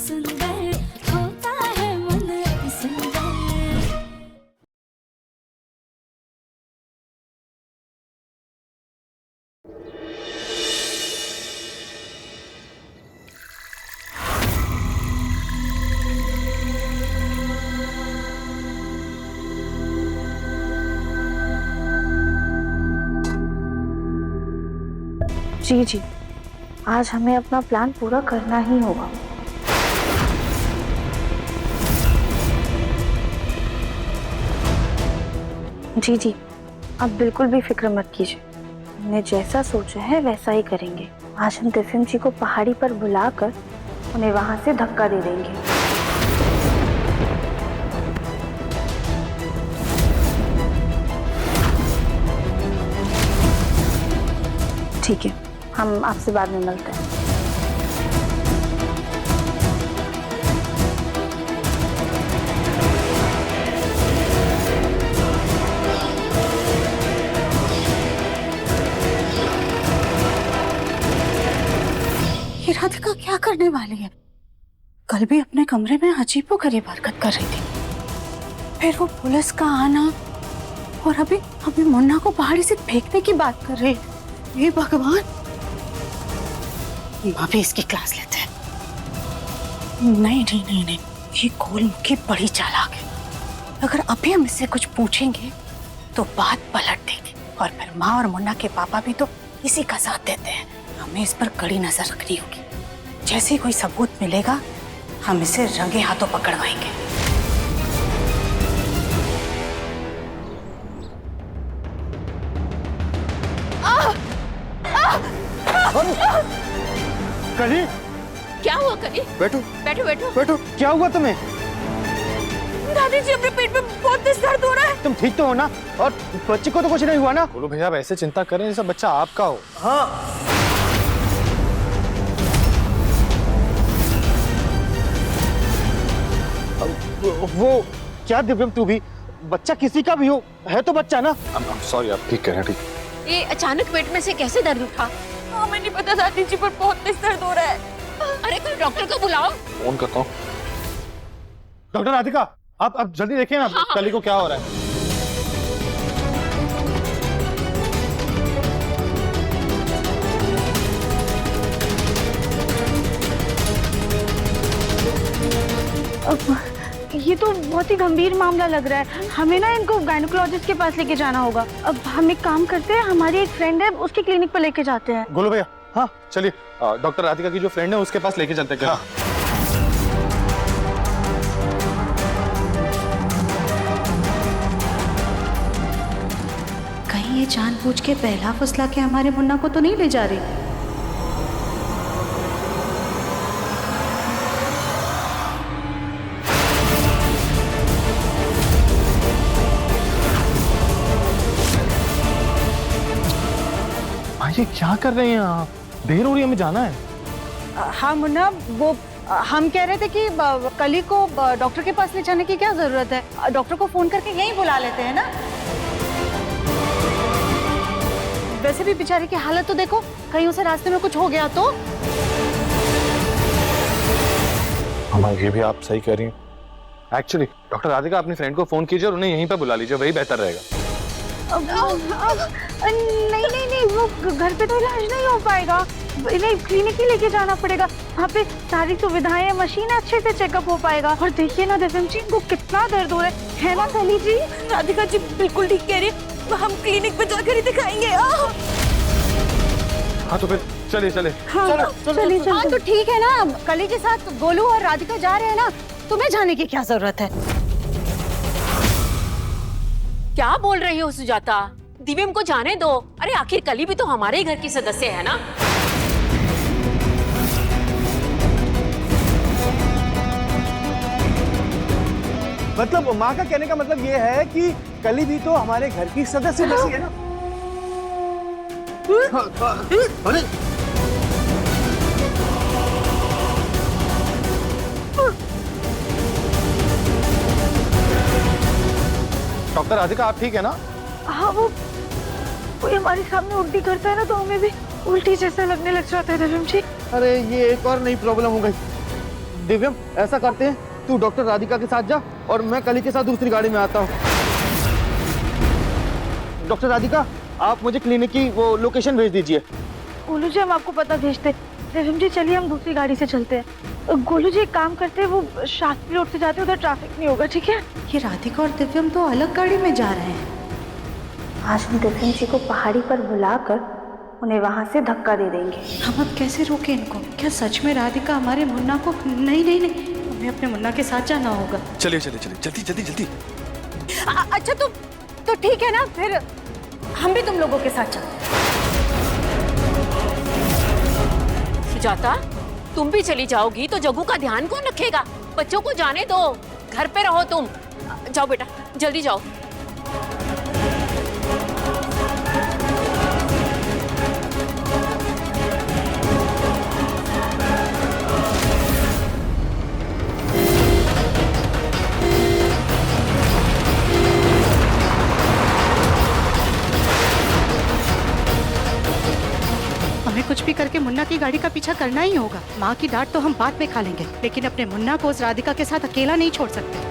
सुंदर होता है मन अति सुंदर। जी जी, आज हमें अपना प्लान पूरा करना ही होगा। जी जी, आप बिल्कुल भी फिक्र मत कीजिए, हमने जैसा सोचा है वैसा ही करेंगे। आज हम दिव्यम जी को पहाड़ी पर बुलाकर उन्हें वहां से धक्का दे देंगे। ठीक है, हम आपसे बाद में मिलते हैं। ये राधिका क्या करने वाली है? कल भी अपने कमरे में अजीबोगरीब हरकत कर रही थी, फिर वो पुलिस का आना, और अभी मुन्ना को पहाड़ी से फेंकने की बात कर रही है। ये भगवान, अभी इसकी क्लास लेते हैं। नहीं नहीं नहीं नहीं, ये गोलमुखी बड़ी चालाक है। अगर अभी हम इससे कुछ पूछेंगे तो बात पलट देगी, और फिर माँ और मुन्ना के पापा भी तो इसी का साथ देते हैं। हमें इस पर कड़ी नजर रखनी होगी। जैसे ही कोई सबूत मिलेगा हम इसे रंगे हाथों पकड़वाएंगे। कली, क्या हुआ कली? बैठो बैठो बैठो। बैठो। क्या हुआ तुम्हें? दादी जी, अपने पेट में बहुत तेज दर्द हो रहा है। तुम ठीक तो हो ना? और बच्चे को तो कुछ नहीं हुआ ना? बोलो भैया, आप ऐसे चिंता करें जैसा बच्चा आपका हो। हाँ, वो क्या दिव्यम, तू भी बच्चा किसी का भी हो, है तो बच्चा ना। सॉरी, आप ठीक कह रहे हैं। ठीक। ये अचानक पेट में से कैसे दर्द उठा? हमें नहीं पता दादी जी, पर बहुत तेज दर्द हो रहा है। अरे कोई डॉक्टर को बुलाओ। फोन करता हूँ। डॉक्टर राधिका, आप जल्दी देखिए ना। हाँ। कली को क्या हो रहा है। ये तो बहुत ही गंभीर मामला लग रहा है, हमें ना इनको गायनेकोलॉजिस्ट के पास लेके जाना होगा। अब हम एक काम करते हैं, हमारी एक फ्रेंड है, उसके क्लिनिक पर लेके जाते हैं। गोलू भैया, हाँ चलिए, डॉक्टर राधिका की जो फ्रेंड है उसके पास लेके चलते हैं। हाँ। कहीं ये जानबूझ के पहला फुसला के हमारे मुन्ना को तो नहीं ले जा रही? ये क्या कर रहे हैं आप? देर हो रही है, हमें जाना है। हाँ मुन्ना, वो हम कह रहे थे कि कली को डॉक्टर के पास ले जाने की क्या जरूरत है? डॉक्टर को फोन करके यहीं बुला लेते हैं ना। वैसे भी बेचारे की हालत तो देखो, कहीं उसे रास्ते में कुछ हो गया तो। हाँ, ये भी आप सही कह रही हैं। एक्चुअली डॉक्टर राधिका, अपनी फ्रेंड को फोन कीजिए और उन्हें यहीं पर बुला लीजिए, वही बेहतर रहेगा। नहीं नहीं नहीं, वो घर पे तो इलाज नहीं हो पाएगा, इन्हें क्लिनिक ही लेके जाना पड़ेगा। वहाँ पे सारी सुविधाएं, मशीन अच्छे से चेकअप हो पाएगा। और देखिए ना दिव्यम जी, इनको कितना दर्द हो रहा है ना कली जी? राधिका जी बिल्कुल ठीक कह रही है, हम क्लिनिक में जाकर ही दिखाएंगे। हाँ तो फिर चलिए चलिए। हाँ, चलिए। हाँ तो ठीक है ना, कली के साथ गोलू और राधिका जा रहे हैं ना, तुम्हें जाने की क्या जरूरत है? क्या बोल रही हो सुजाता? दिव्यम को जाने दो। अरे आखिर कली भी तो हमारे ही घर की सदस्य है ना। मतलब माँ का कहने का मतलब ये है कि कली भी तो हमारे घर की सदस्य जैसी है ना। अरे डॉक्टर राधिका, आप ठीक है ना? हाँ, वो कोई हमारे सामने उल्टी करता है ना, तो हमें भी उल्टी जैसा लगने लग जाता है दिव्यम जी। अरे ये एक और नई प्रॉब्लम हो गई। दिव्यम ऐसा करते हैं, तू डॉक्टर राधिका के साथ जा और मैं कली के साथ दूसरी गाड़ी में आता हूँ। डॉक्टर राधिका, आप मुझे क्लिनिक की वो लोकेशन भेज दीजिए। गोलू जी हम आपको पता भेजते। दिव्यम जी चलिए हम दूसरी गाड़ी से चलते हैं। गोलू जी एक काम करते हैं, वो शास्त्री रोड से जाते हैं, उधर ट्रैफिक नहीं होगा, ठीक है? ये राधिका और दिव्यम तो अलग गाड़ी में जा रहे हैं। आज हम दिव्यम जी को पहाड़ी पर बुलाकर उन्हें वहां से धक्का दे देंगे। हम अब कैसे रोके इनको? क्या सच में राधिका हमारे मुन्ना को? नहीं नहीं नहीं, हमें अपने मुन्ना के साथ जाना होगा। चलिए चलिए चलिए, जल्दी जल्दी जल्दी। अच्छा तो ठीक है ना, फिर हम भी तुम लोगों के साथ चलते हैं। सुजाता, तुम भी चली जाओगी तो जग्गू का ध्यान कौन रखेगा? बच्चों को जाने दो, घर पे रहो तुम। जाओ बेटा, जल्दी जाओ। हमें कुछ भी करके मुन्ना की गाड़ी का पीछा करना ही होगा। माँ की डांट तो हम बाद में खा लेंगे, लेकिन अपने मुन्ना को उस राधिका के साथ अकेला नहीं छोड़ सकते।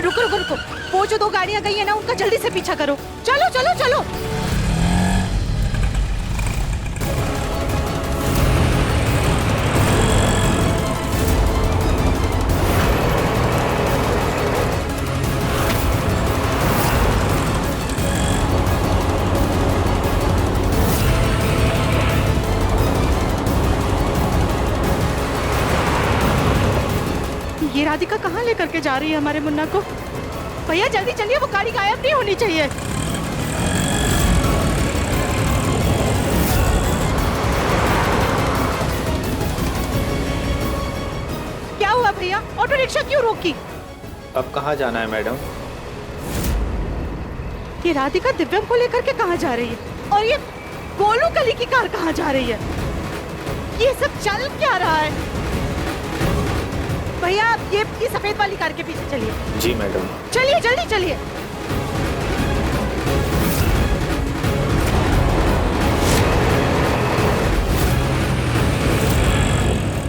रुको रुको रुको, वो जो 2 गाड़ियां गई है ना, उनका जल्दी से पीछा करो। चलो चलो चलो। ये राधिका कहाँ लेकर के जा रही है हमारे मुन्ना को? भैया जल्दी चलिए, वो गाड़ी गायब नहीं होनी चाहिए। क्या हुआ भैया, ऑटो रिक्शा क्यों रोकी? अब कहाँ जाना है मैडम? ये राधिका दिव्यम को लेकर के कहाँ जा रही है? और ये गोलू कली की कार कहाँ जा रही है? ये सब चल क्या रहा है? भैया आप ये सफेद वाली कार के पीछे चलिए। जी मैडम। चलिए जल्दी चलिए।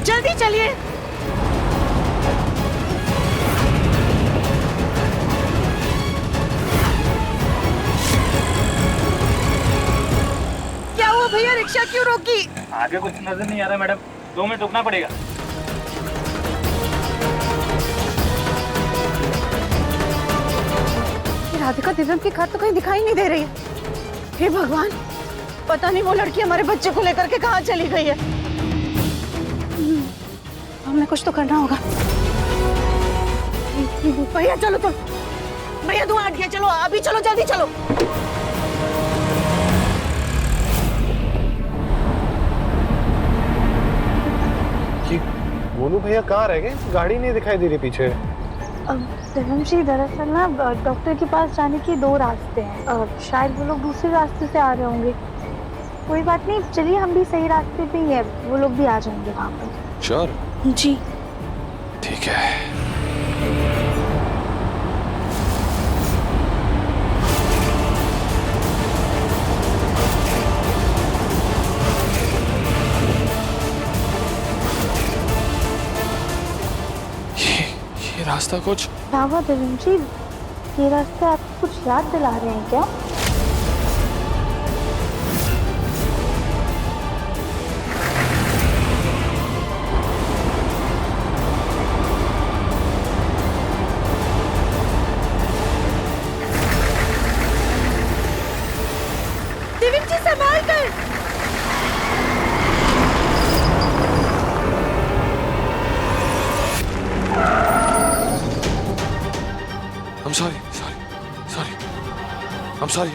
जल्दी चलिए। क्या हुआ भैया, रिक्शा क्यों रोकी? आगे कुछ नजर नहीं आ रहा मैडम, 2 मिनट रुकना पड़ेगा। राधिका दिव्यम की कार तो कहीं दिखाई नहीं दे रही है। हे भगवान, पता नहीं वो लड़की हमारे बच्चे को लेकर के कहाँ चली गई है। हमें कुछ तो करना होगा। भैया चलो चलो, भैया धुआं हट गया, चलो अभी चलो, जल्दी चलो। मोनू भैया कहाँ रह गए? गाड़ी नहीं दिखाई दे रही पीछे। दिव्यम जी दरअसल ना डॉक्टर के पास जाने के 2 रास्ते हैं। शायद वो लोग दूसरे रास्ते से आ रहे होंगे। कोई बात नहीं, चलिए हम भी सही रास्ते पे ही है, वो लोग भी आ जाएंगे वहाँ पर। श्योर? जी ठीक है। ये रास्ता कुछ बाबा दिव्यम जी, ये रास्ते आपको कुछ याद दिला रहे हैं क्या? दिव्यम जी संभाल कर। I'm sorry,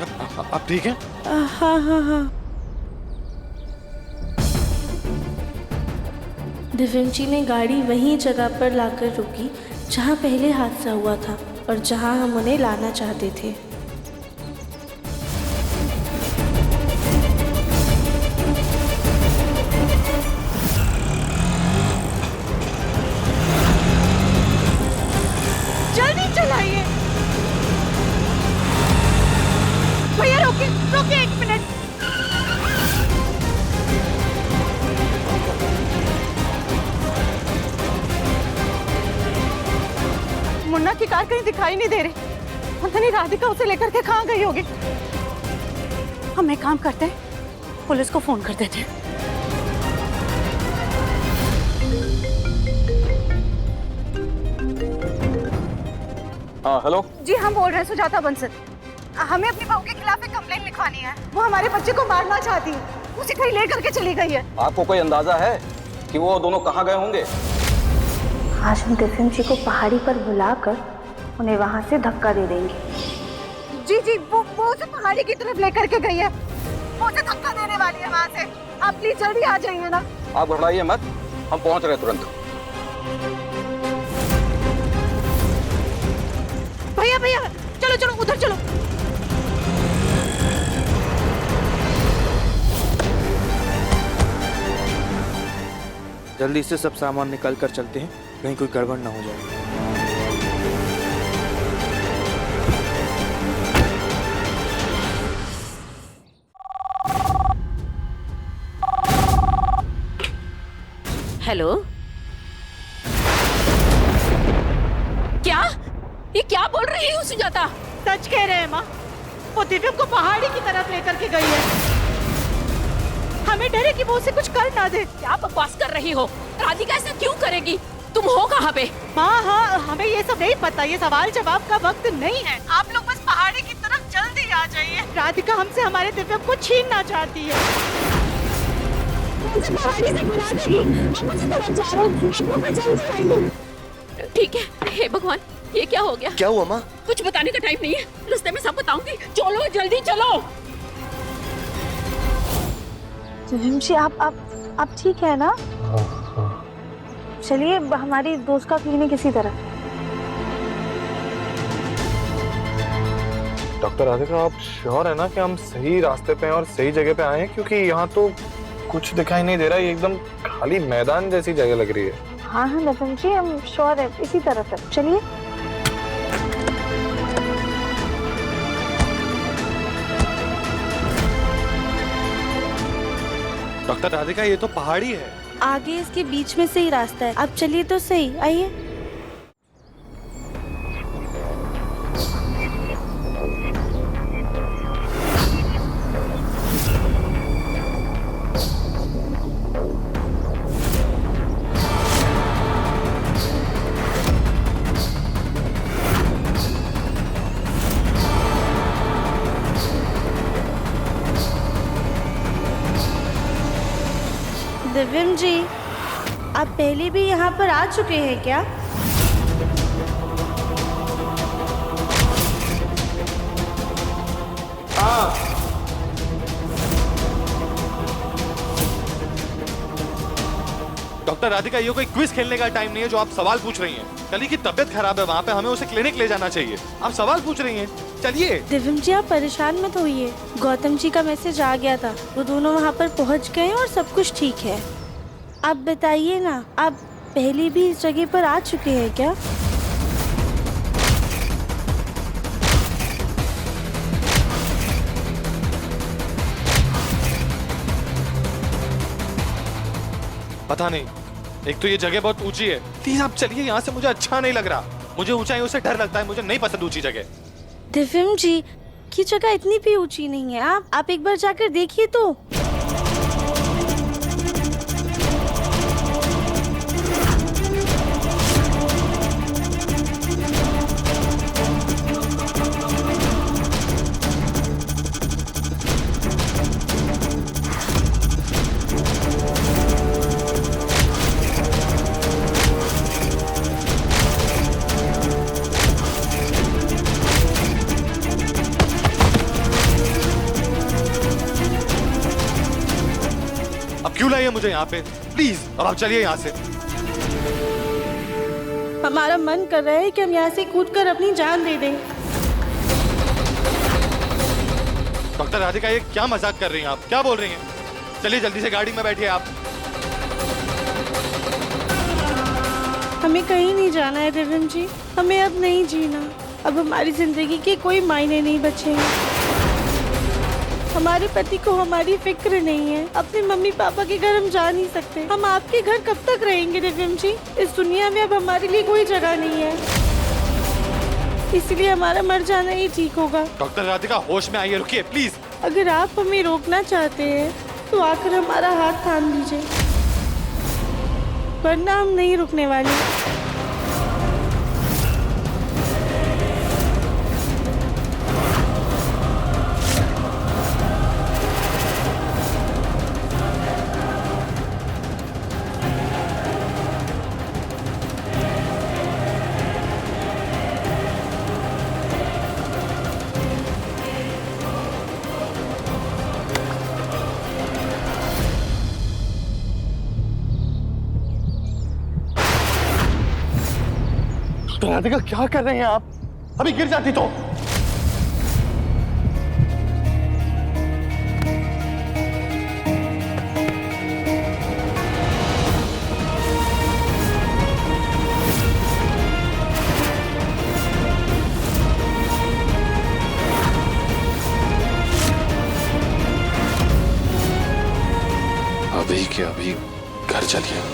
आप ठीक हैं? हाँ। दिव्यम जी ने गाड़ी वहीं जगह पर लाकर रोकी जहां पहले हादसा हुआ था और जहां हम उन्हें लाना चाहते थे। जल्दी चलाइए। भैया रोकिए, 1 मिनट। मुन्ना की कार कहीं दिखाई नहीं दे रही। पता नहीं राधिका उसे लेकर के कहाँ गई होगी। हम एक काम करते हैं, पुलिस को फोन कर देते हैं। हाँ हेलो। जी हम बोल रहे हैं सुजाता बंसल। हमें अपनी बहू के खिलाफ एक कंप्लेंट लिखवानी है। वो हमारे बच्चे को मारना चाहती है, उसे कहीं ले करके चली गई है। आपको कोई अंदाजा है कि वो दोनों कहाँ गए होंगे? आज हम दिव्यम जी को पहाड़ी पर बुलाकर उन्हें वहाँ से धक्का दे देंगे। जी जी वो उसे पहाड़ी की तरफ लेकर के गई है, वो उसे धक्का देने वाली है वहाँ से। आप प्लीज जल्दी आ जाइए ना। आप घबराइए मत, हम पहुंच रहे हैं तुरंत। भैया भैया चलो चलो उधर चलो। जल्दी से सब सामान निकाल कर चलते हैं, कहीं कोई गड़बड़ ना हो जाए। हेलो, क्या ये क्या बोल रही हो सुजाता? सच कह रहे हैं माँ, वो दिव्यम को पहाड़ी की तरफ लेकर के गई है। हमें डर है कि वो उसे कुछ कर ना दे। क्या बकवास कर रही हो? राधिका ऐसा क्यों करेगी? तुम हो कहाँ पे? माँ हाँ हमें ये सब नहीं पता, ये सवाल जवाब का वक्त नहीं है। आप लोग बस पहाड़ी की तरफ जल्दी आ जाइए। राधिका हमसे हमारे दिव्यम को छीनना चाहती है। ठीक है, हे भगवान ये क्या हो गया? क्या हुआ माँ? कुछ बताने का टाइम नहीं है, रास्ते में सब बताऊंगी। चलो जल्दी चलो। दिव्यम जी आप ठीक है ना? चलिए हमारी दोस्त का क्लिनिक इसी तरफ। डॉक्टर राधिका आप श्योर है ना कि हम सही रास्ते पे हैं और सही जगह पे आए हैं? क्योंकि यहाँ तो कुछ दिखाई नहीं दे रहा, ये एकदम खाली मैदान जैसी जगह लग रही है। हाँ हाँ दिव्यम जी हम श्योर है, इसी तरफ है, चलिए। डॉक्टर राधिका ये तो पहाड़ी है। आगे इसके बीच में से ही रास्ता है, आप चलिए तो सही, आइए। दिव्यम जी आप पहले भी यहाँ पर आ चुके हैं क्या? डॉक्टर राधिका ये कोई क्विज खेलने का टाइम नहीं है जो आप सवाल पूछ रही हैं। कली की तबीयत खराब है, वहाँ पे हमें उसे क्लिनिक ले जाना चाहिए। आप सवाल पूछ रही हैं, चलिए। दिव्यम जी आप परेशान मत होइए, गौतम जी का मैसेज आ गया था, वो दोनों वहाँ पर पहुँच गए और सब कुछ ठीक है। आप बताइए ना, आप पहले भी इस जगह पर आ चुके हैं क्या? पता नहीं, एक तो ये जगह बहुत ऊंची है। प्लीज आप चलिए यहाँ से, मुझे अच्छा नहीं लग रहा। मुझे ऊंचाइयों से डर लगता है, मुझे नहीं पसंद ऊंची जगह। दिव्यम जी की जगह इतनी भी ऊंची नहीं है, आप एक बार जाकर देखिए तो। क्यों लाइए मुझे यहाँ पे? प्लीज अब आप चलिए यहाँ से। हमारा मन कर रहा है कि हम यहाँ से कूदकर अपनी जान दे दें। डॉक्टर राधिका ये क्या मजाक कर रही हैं आप? क्या बोल रही हैं? चलिए जल्दी से गाड़ी में बैठिए आप। हमें कहीं नहीं जाना है दिव्यम जी, हमें अब नहीं जीना। अब हमारी जिंदगी के कोई मायने नहीं बचे हैं। हमारे पति को हमारी फिक्र नहीं है, अपने मम्मी पापा के घर हम जा नहीं सकते। हम आपके घर कब तक रहेंगे दिव्यम जी? इस दुनिया में अब हमारे लिए कोई जगह नहीं है। इसलिए हमारा मर जाना ही ठीक होगा। डॉक्टर राधिका होश में आइए, रुकिए प्लीज। अगर आप हमें रोकना चाहते हैं तो आकर हमारा हाथ थाम लीजिए, वरना हम नहीं रुकने वाले। राधिका क्या कर रहे हैं आप? अभी गिर जाती तो। अभी के अभी घर चलिए।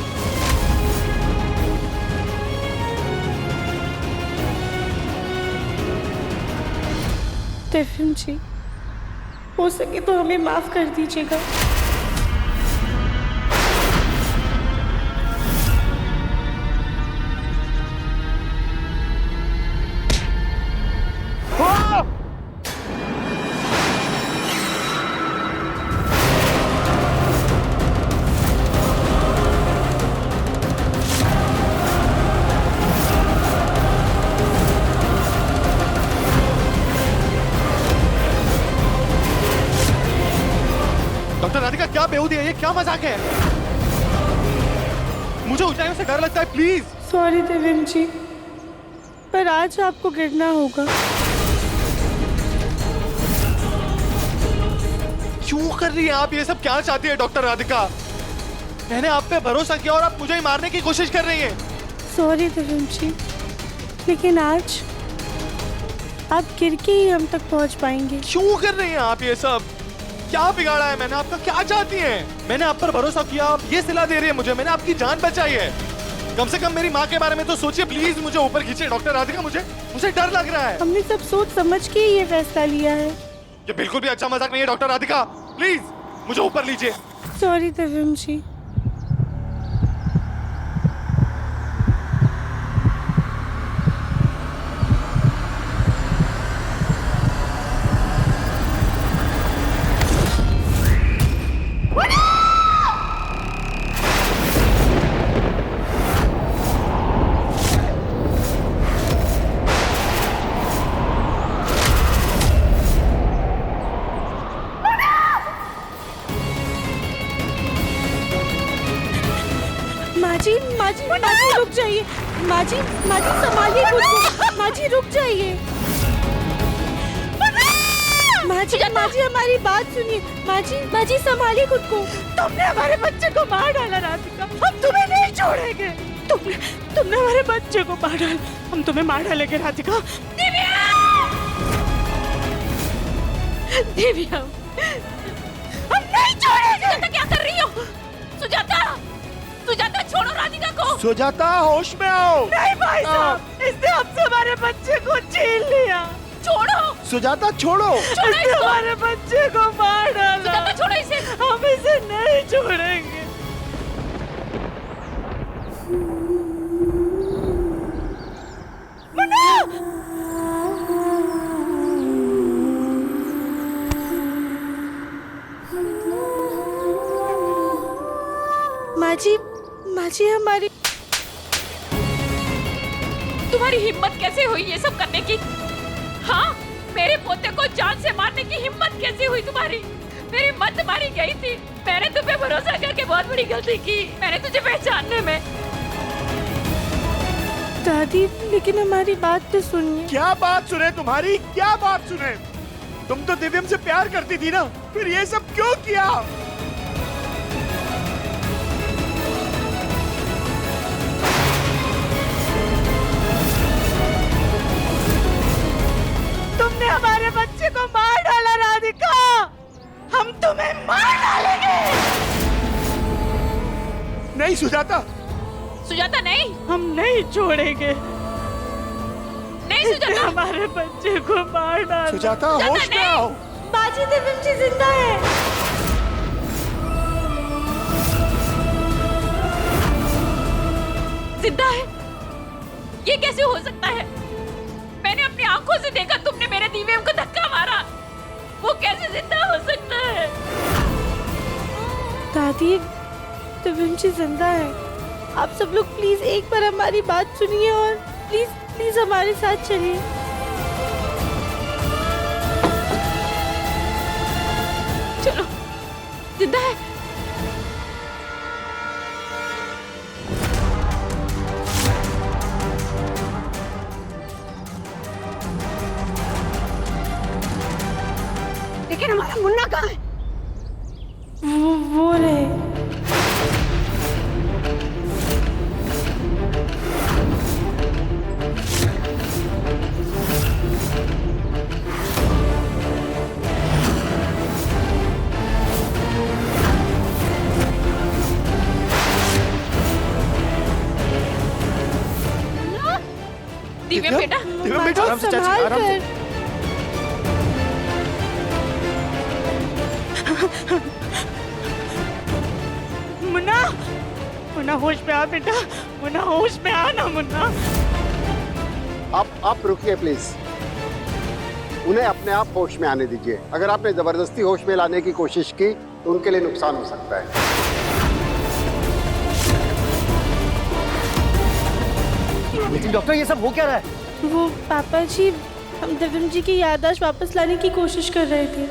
स्टेफन जी, हो सके तो हमें माफ कर दीजिएगा। डॉक्टर राधिका क्या बेहूदी है ये? क्या मजाक है? मुझे ऊंचाइयों से डर लगता है, प्लीज। सॉरी देवेंद्र जी, पर आज आपको गिरना होगा। क्यों कर रही हैं आप ये सब? क्या चाहती है डॉक्टर राधिका? मैंने आप पे भरोसा किया और आप मुझे ही मारने की कोशिश कर रही हैं। सॉरी देवेंद्र जी, लेकिन आज आप गिर के ही हम तक पहुंच पाएंगे। क्यों कर रही हैं आप ये सब? क्या बिगाड़ा है मैंने आपका? क्या चाहती हैं? मैंने आप पर भरोसा किया, आप ये सिला दे रही है मुझे। मैंने आपकी जान बचाई है। कम से कम मेरी माँ के बारे में तो सोचिए। प्लीज मुझे ऊपर खींचिए डॉक्टर राधिका, मुझे डर लग रहा है। हमने सब सोच समझ के ही ये फैसला लिया है। ये बिल्कुल भी अच्छा मजाक नहीं है डॉक्टर राधिका। प्लीज मुझे ऊपर लीजिए। सॉरी देवेंद्र जी। माजी रुक जाइए। माजी संभालिए खुद को। माजी रुक जाइए। माजी हमारी बात सुनिए। माजी संभालिए खुद को। तुमने हमारे बच्चे को मार डाला राधिका, हम तुम्हें नहीं छोड़ेंगे। तुमने हमारे बच्चे को मार डाला, हम तुम्हें मार डालेंगे राधिका। दिव्या, हम नहीं छोड़ेंगे। सुजाता क्या कर रही हो? सुजाता छोड़ो राधिका को। सुजाता होश में आओ। नहीं भाई साहब, इसने हमसे हमारे बच्चे को छीन लिया। छोड़ो सुजाता, छोड़ो। इसने हमारे बच्चे को मार डाला। सुजाता छोड़ो इसे। हम इसे नहीं छोड़ेंगे। माजी हमारी। तुम्हारी हिम्मत कैसे हुई ये सब करने की? हाँ, मेरे पोते को जान से मारने की हिम्मत कैसे हुई तुम्हारी? मेरी मत मारी गई थी। मैंने तुम पे भरोसा करके बहुत बड़ी गलती की। मैंने तुझे पहचानने में। दादी, लेकिन हमारी बात तो सुनिए। क्या बात सुने तुम्हारी? क्या बात सुने? तुम तो दिव्यम से प्यार करती थी ना, फिर ये सब क्यों किया? तुमने हमारे बच्चे को मार डाला राधिका, हम तुम्हें मार डालेंगे। नहीं सुजाता। सुजाता नहीं। हम नहीं छोड़ेंगे। नहीं सुजाता, हमारे बच्चे को मार डाला। सुजाता होश में आओ। बाजी दिव्यम जी जिंदा है। जिंदा है? ये कैसे हो सकता है? मैंने अपनी आंखों से देखा तुमने मेरे दिव्यम को धक्का मारा। वो कैसे जिंदा हो सकता है? दादी, दिव्यम जी जिंदा है। आप सब लोग प्लीज एक बार हमारी बात सुनिए और प्लीज प्लीज हमारे साथ चलिए। चलो, जिंदा है। लेकिन हमारा मुन्ना कहाँ है? वो रहे। दिव्यम बेटा, दिव्यम बेटा, आराम से चाची, संभाल आराम से। कर। मुन्ना, मुन्ना होश में आ बेटा, मुन्ना होश में आ ना मुन्ना। आप रुकिए प्लीज, उन्हें अपने आप होश में आने दीजिए। अगर आपने जबरदस्ती होश में लाने की कोशिश की तो उनके लिए नुकसान हो सकता है। लेकिन डॉक्टर ये सब हो क्या रहा है? वो पापा जी, हम दिव्यम जी की याददाश्त वापस लाने की कोशिश कर रहे थे।